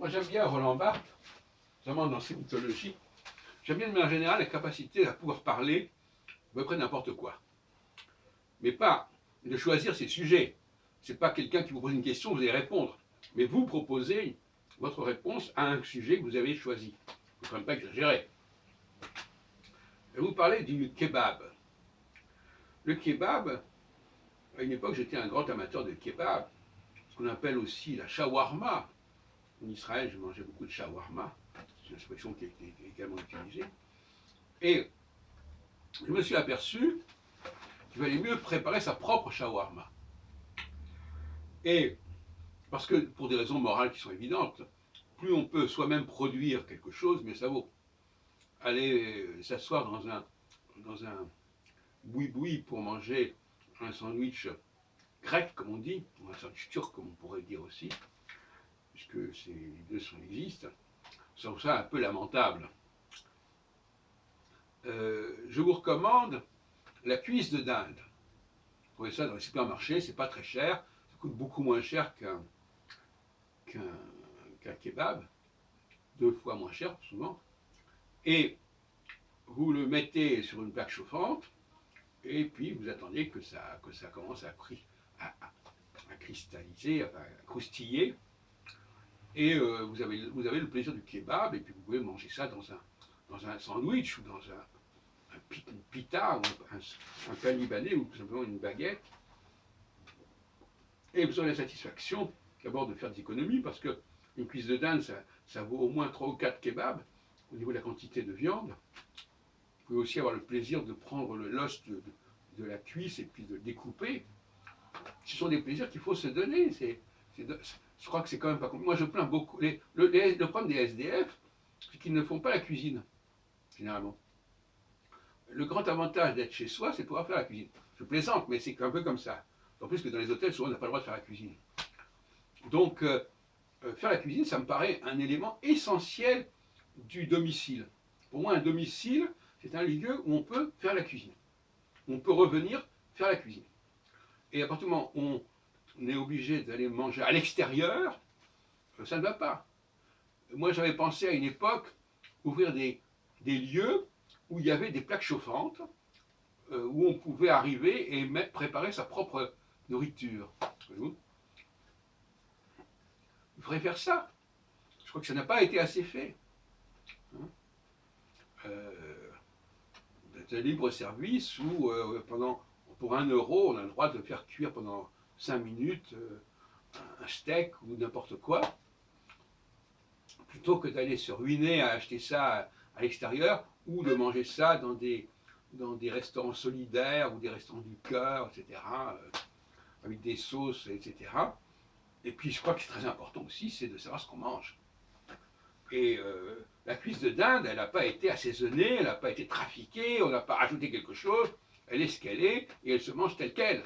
Moi j'aime bien Roland Barthes, notamment dans ses mythologies. J'aime bien de manière générale la capacité à pouvoir parler à peu près n'importe quoi. Mais pas de choisir ses sujets. C'est pas quelqu'un qui vous pose une question, vous allez répondre. Mais vous proposez votre réponse à un sujet que vous avez choisi. Il ne faut quand même pas exagérer. Et vous parlez du kebab. Le kebab, à une époque j'étais un grand amateur de kebab, ce qu'on appelle aussi la shawarma. En Israël, je mangeais beaucoup de shawarma. C'est une expression qui a été également utilisée. Et je me suis aperçu qu'il valait mieux préparer sa propre shawarma. Et parce que, pour des raisons morales qui sont évidentes, plus on peut soi-même produire quelque chose, mieux ça vaut. Aller s'asseoir dans un boui-boui pour manger un sandwich grec, comme on dit, ou un sandwich turc, comme on pourrait dire aussi, puisque les deux existent, je trouve ça un peu lamentable. Je vous recommande la cuisse de dinde. Vous trouvez ça dans les supermarchés, c'est pas très cher, ça coûte beaucoup moins cher qu'un kebab, 2 fois moins cher souvent. Et vous le mettez sur une plaque chauffante, et puis vous attendez que ça commence à cristalliser, à croustiller, et vous avez le plaisir du kebab, et puis vous pouvez manger ça dans un sandwich, ou dans une pita, ou un pain libanais, ou tout simplement une baguette. Et vous aurez la satisfaction d'abord de faire des économies, parce qu'une cuisse de dinde, ça vaut au moins 3 ou 4 kebabs, au niveau de la quantité de viande. Vous pouvez aussi avoir le plaisir de prendre l'os de la cuisse et puis de le découper. Ce sont des plaisirs qu'il faut se donner. Je crois que c'est quand même pas compliqué. Moi, je plains beaucoup. Le problème des SDF, c'est qu'ils ne font pas la cuisine, généralement. Le grand avantage d'être chez soi, c'est de pouvoir faire la cuisine. Je plaisante, mais c'est un peu comme ça. En plus que dans les hôtels, souvent, on n'a pas le droit de faire la cuisine. Donc, faire la cuisine, ça me paraît un élément essentiel du domicile. Pour moi, un domicile, c'est un lieu où on peut faire la cuisine. On peut revenir faire la cuisine. Et à partir du moment où on est obligé d'aller manger à l'extérieur, ça ne va pas. Moi, j'avais pensé à une époque ouvrir des lieux où il y avait des plaques chauffantes, où on pouvait arriver et préparer sa propre nourriture. Il faudrait faire ça. Je crois que ça n'a pas été assez fait. C'est un libre service où, pour 1 euro, on a le droit de faire cuire pendant 5 minutes un steak ou n'importe quoi, plutôt que d'aller se ruiner à acheter ça à l'extérieur ou de manger ça dans des restaurants solidaires ou des restaurants du cœur, etc., avec des sauces, etc. Et puis je crois que c'est très important aussi, c'est de savoir ce qu'on mange. Et la cuisse de dinde, elle n'a pas été assaisonnée, elle n'a pas été trafiquée, on n'a pas rajouté quelque chose, elle est ce qu'elle est, et elle se mange telle qu'elle.